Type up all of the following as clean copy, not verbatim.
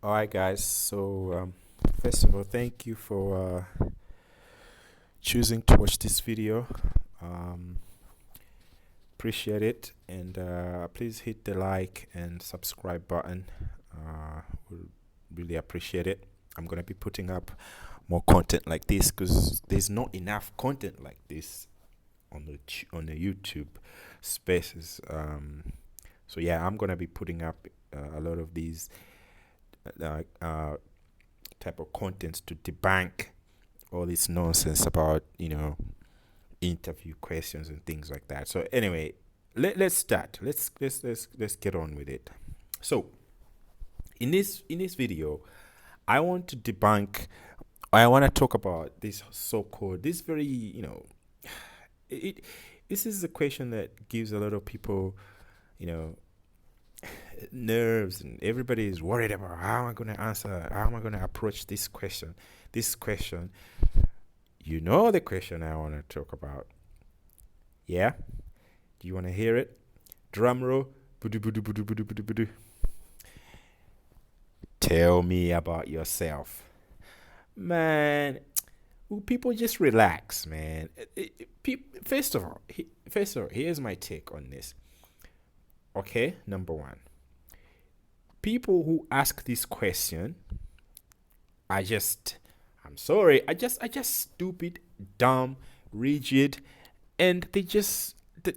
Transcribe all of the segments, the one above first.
All right, guys. First of all, thank you for choosing to watch this video. Um, Appreciate it, and please hit the like and subscribe button. We'll really appreciate it. I'm gonna be putting up more content like this because there's not enough content like this on the YouTube spaces. So yeah, I'm gonna be putting up a lot of these uh, uh, type of contents to debunk all this nonsense about interview questions and things like that. So anyway, let's start. Let's get on with it. So in this video, I want to debunk. I want to talk about this so-called this very it. This is a question that gives a lot of people you know nerves, and everybody is worried about how am I going to answer, how am I going to approach this question. This question, the question I want to talk about. Yeah, do you want to hear it? Drum roll. Budu, budu, budu, budu, budu, budu. Tell me about yourself, man. Will people just relax, man? First of all, here's my take on this. Okay, number one, people who ask this question I'm sorry, I just stupid, dumb, rigid, and they just the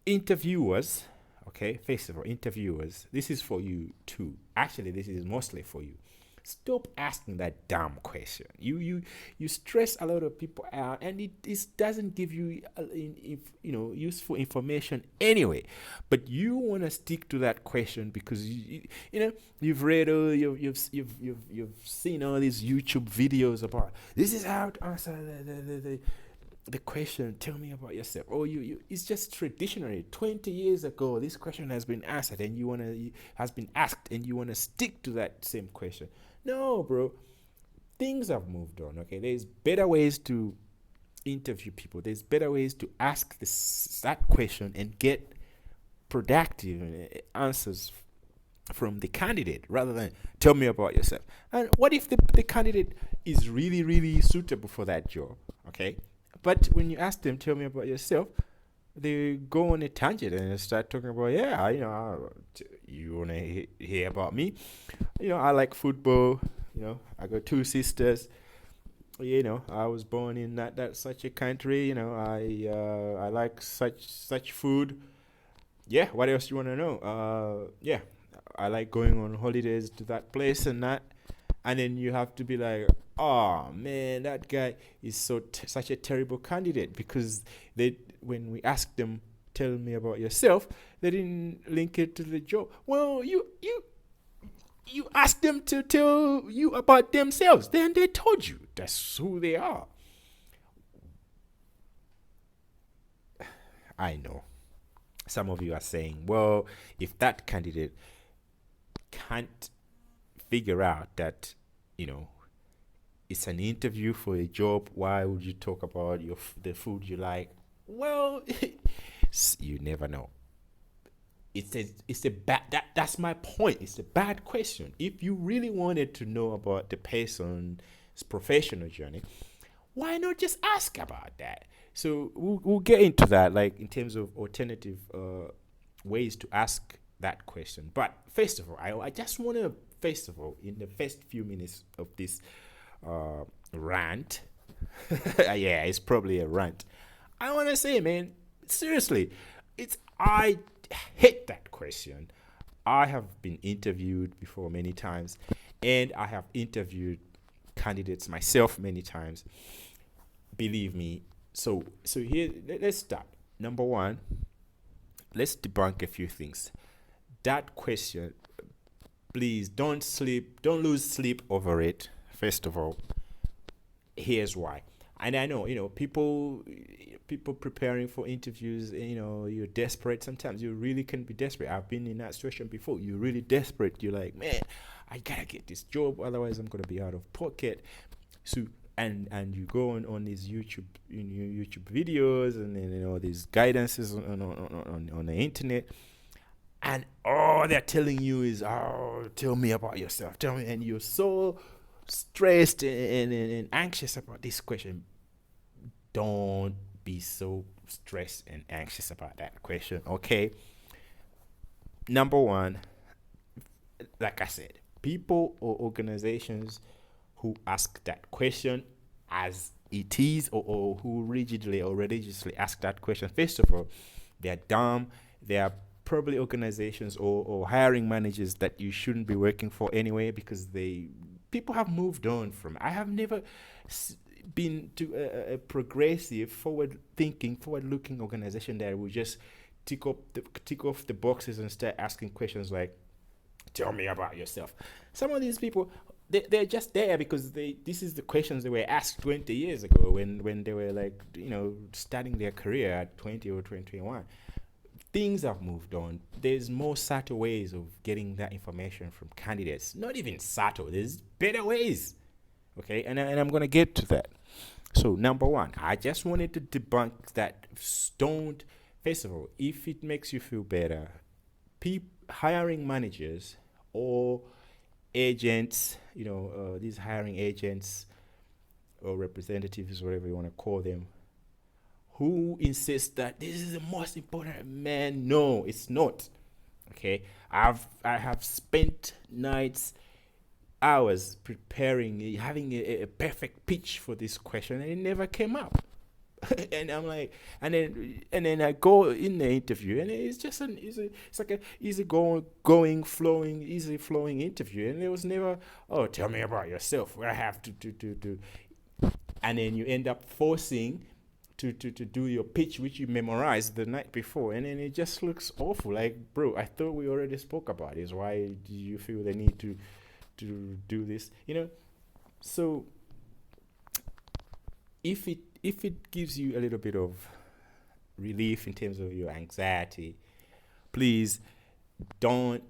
interviewers. Okay, first of all, interviewers, this is for you too. Actually, this is mostly for you. Stop asking that dumb question. You stress a lot of people out, and it doesn't give you useful information anyway. But you want to stick to that question because you've read you've seen all these YouTube videos about this is how to answer the question. Tell me about yourself. Oh, you it's just traditionally 20 years ago this question has been answered, and has been asked, and you want to stick to that same question. No, bro, things have moved on. Okay, there's better ways to interview people. There's better ways to ask that question and get productive answers from the candidate rather than tell me about yourself. And what if the candidate is really, really suitable for that job? Okay, but when you ask them, tell me about yourself, they go on a tangent and start talking about, yeah, you want to hear about me? I like football. I got two sisters. I was born in that such a country. I like such food. Yeah, what else you want to know? Yeah, I like going on holidays to that place and that. And then you have to be like, oh man, that guy is such a terrible candidate because they when we asked them, tell me about yourself, they didn't link it to the job. Well, you asked them to tell you about themselves, then they told you that's who they are. I know some of you are saying, well, if that candidate can't figure out that you know it's an interview for a job, why would you talk about the food you like? Well, you never know. It's a bad that's my point. It's a bad question. If you really wanted to know about the person's professional journey, why not just ask about that? So we'll get into that, like in terms of alternative ways to ask that question. But first of all, I just want to, first of all, in the first few minutes of this rant, yeah, it's probably a rant. I want to say, man, seriously, I hate that question. I have been interviewed before many times, and I have interviewed candidates myself many times. Believe me. So here, let's start. Number one, let's debunk a few things. That question, please don't lose sleep over it. First of all, here's why. And I know, people preparing for interviews, you're desperate. Sometimes you really can be desperate. I've been in that situation before. You're really desperate. You're like, man, I gotta get this job, otherwise I'm gonna be out of pocket. So and you go on these YouTube videos, and then these guidances on the internet, and all they're telling you is, oh, tell me about yourself, tell me, and you're so stressed and anxious about this question. Don't be so stressed and anxious about that question, okay? Number one, like I said, people or organizations who ask that question as it is, or who rigidly or religiously ask that question, first of all, they're dumb. They are probably organizations or hiring managers that you shouldn't be working for anyway, because people have moved on from. I have never been to a progressive, forward-looking organization that will just tick off the boxes and start asking questions like, tell me about yourself. Some of these people, they're just there because this is the questions they were asked 20 years ago when they were like, starting their career at 20 or 21. Things have moved on. There's more subtle ways of getting that information from candidates. Not even subtle. There's better ways. Okay, and I'm going to get to that. So, number one, I just wanted to debunk that. First of all, if it makes you feel better, hiring managers or agents, these hiring agents or representatives, whatever you want to call them, who insist that this is the most important, man, no, it's not. Okay, I have spent hours preparing, having a perfect pitch for this question, and it never came up. And I'm like, and then I go in the interview, and it's just it's like a easy flowing interview, and there was never, oh, tell me about yourself. I have to, and then you end up forcing to do your pitch, which you memorized the night before, and then it just looks awful. Like, bro, I thought we already spoke about this. Why do you feel the need to do this? So if it gives you a little bit of relief in terms of your anxiety, please don't.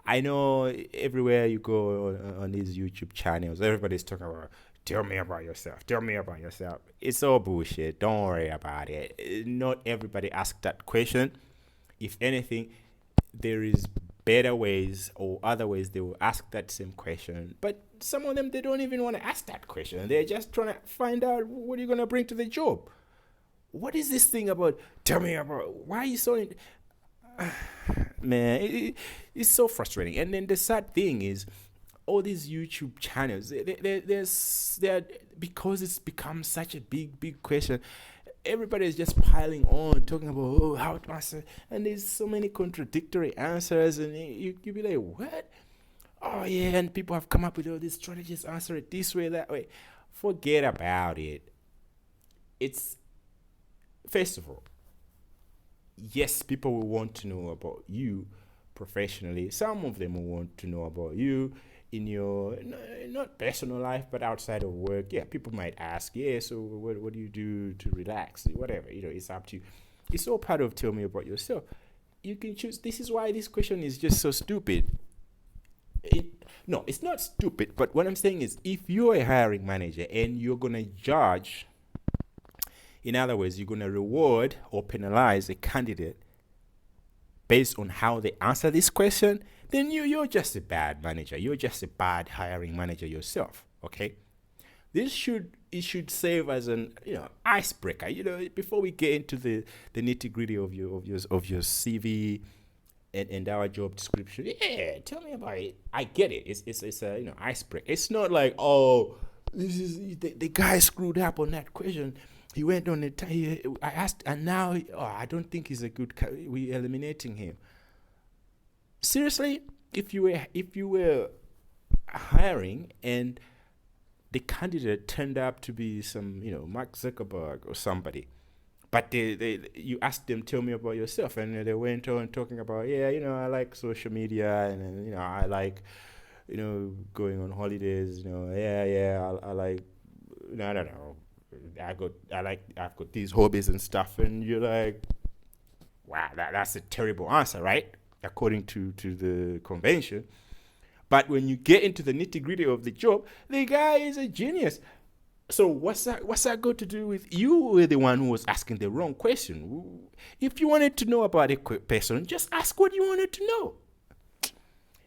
I know everywhere you go on these YouTube channels, everybody's talking about, tell me about yourself. Tell me about yourself. It's all bullshit. Don't worry about it. Not everybody asks that question. If anything, there is better ways or other ways they will ask that same question. But some of them, they don't even want to ask that question. They're just trying to find out, what are you going to bring to the job? What is this thing about? Tell me about, why are you so... Man, it's so frustrating. And then the sad thing is, all these YouTube channels, they're because it's become such a big question, everybody is just piling on, talking about, how to answer, and there's so many contradictory answers, and you be like, what? Oh yeah, and people have come up with all these strategies, answer it this way, that way. Forget about it. It's, first of all, yes, people will want to know about you professionally. Some of them will want to know about you in your, not personal life, but outside of work. Yeah, people might ask, yeah, so what do you do to relax? Whatever, it's up to you. It's all part of tell me about yourself. You can choose. This is why this question is just so stupid. No, it's not stupid, but what I'm saying is, if you're a hiring manager and you're going to judge, in other words, you're going to reward or penalize a candidate based on how they answer this question, then you're just a bad manager. You're just a bad hiring manager yourself. Okay, it should serve as an icebreaker. Before we get into the nitty gritty of your CV and our job description. Yeah, tell me about it. I get it. It's a icebreaker. It's not like, oh, this is the guy screwed up on that question. He went on I asked, and now I don't think he's a good. We're eliminating him. Seriously, if you were hiring and the candidate turned up to be some Mark Zuckerberg or somebody, but you asked them, tell me about yourself, and they went on talking about, I like social media, and I like going on holidays, I like, I don't know, I've got these hobbies and stuff, and you're like, wow, that's a terrible answer, right? According to the convention. But when you get into the nitty gritty of the job, the guy is a genius. So what's that got to do with you? Were the one who was asking the wrong question. If you wanted to know about a person, just ask what you wanted to know.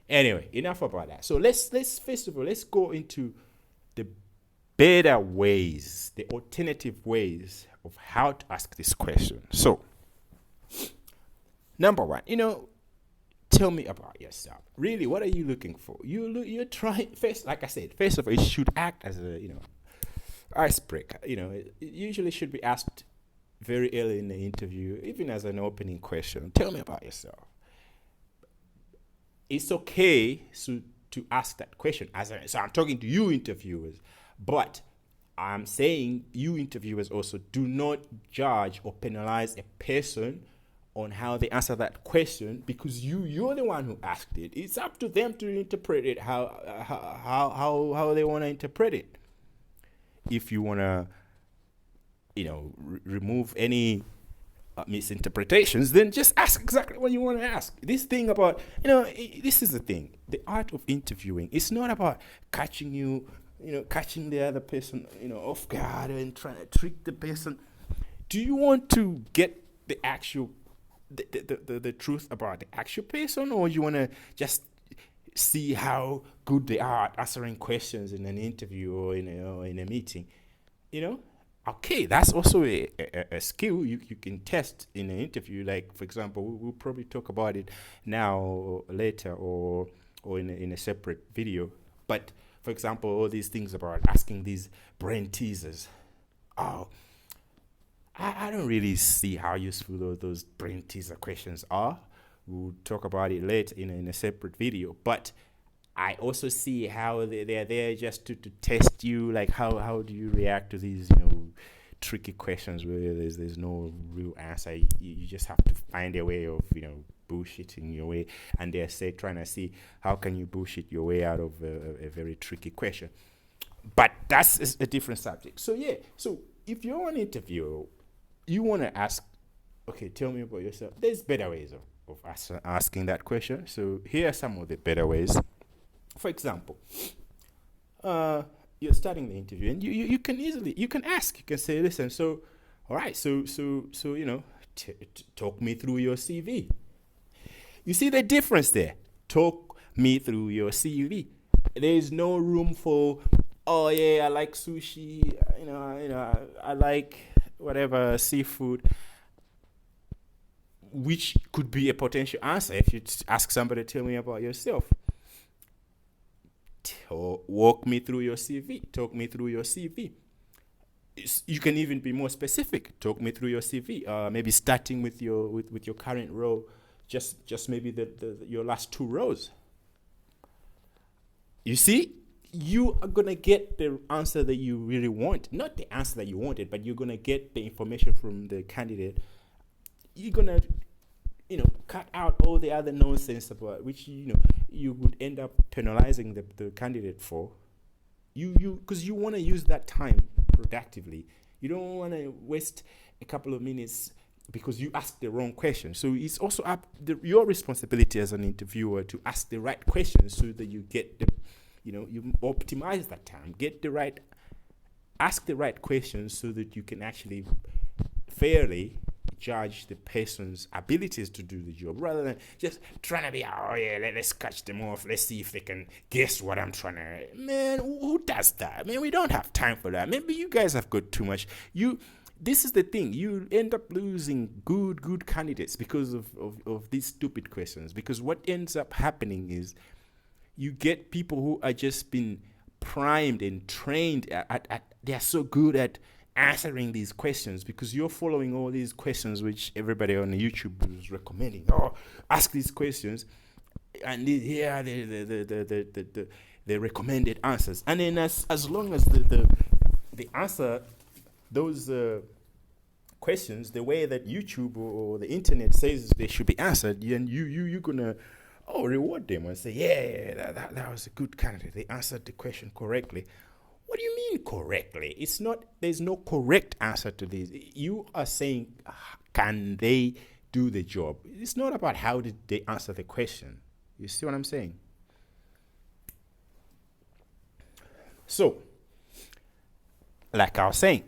Anyway, enough about that. So let's first of all let's go into the better ways, the alternative ways of how to ask this question. So, number one, tell me about yourself. Really, what are you looking for? You're trying first, like I said, first of all, it should act as a icebreaker. It usually should be asked very early in the interview, even as an opening question. Tell me about yourself. It's okay to ask that question. So I'm talking to you interviewers, but I'm saying you interviewers also do not judge or penalize a person on how they answer that question, because you're the one who asked it. It's up to them to interpret it how they want to interpret it. If you want to remove any misinterpretations, then just ask exactly what you want to ask. This thing about this is the thing, the art of interviewing, it's not about catching the other person off guard and trying to trick the person. Do you want to get the actual the truth about the actual person, or you want to just see how good they are at answering questions in an interview or in a meeting? Okay, that's also a skill you can test in an interview. Like, for example, we'll probably talk about it now or later or in a separate video. But, for example, all these things about asking these brain teasers. Oh, I don't really see how useful those brain teaser questions are. We'll talk about it later in a separate video. But I also see how they're there just to test you, like how do you react to these tricky questions where there's no real answer. You just have to find a way of bullshitting your way, and they're trying to see how can you bullshit your way out of a very tricky question. But that's a different subject. So if you're an interviewer, you want to ask, okay, tell me about yourself. There's better ways of asking that question. So here are some of the better ways. For example, you're starting the interview, and you can ask. You can say, listen, so all right, so talk me through your CV. You see the difference there? Talk me through your CV. There is no room for, oh yeah, I like sushi. I like whatever seafood, which could be a potential answer if you ask somebody to tell me about yourself. Walk me through your CV. Talk me through your CV. You can even be more specific. Talk me through your CV. Maybe starting with your current role, just maybe your last 2 rows. You see, you are gonna get the answer that you really want. Not the answer that you wanted, but you're gonna get the information from the candidate. You're gonna cut out all the other nonsense about which you would end up penalizing the candidate for. Because you want to use that time productively. You don't want to waste a couple of minutes because you asked the wrong question. So it's also your responsibility as an interviewer to ask the right questions so that you get you optimize that time. Ask the right questions so that you can actually fairly judge the person's abilities to do the job, rather than just trying to be, let's catch them off, let's see if they can guess what I'm trying to. Man, who does that? Man, we don't have time for that. Maybe you guys have got too much. This is the thing, you end up losing good candidates because of these stupid questions. Because what ends up happening is you get people who are just been primed and trained they are so good at answering these questions because you're following all these questions which everybody on YouTube is recommending. Ask these questions, and here are the recommended answers. And then as long as the answer those questions the way that YouTube or the internet says they should be answered, then you're gonna reward them and say, that was a good candidate. They answered the question correctly. What do you mean correctly? There's no correct answer to this. You are saying, can they do the job? It's not about how did they answer the question. You see what I'm saying? So, like I was saying,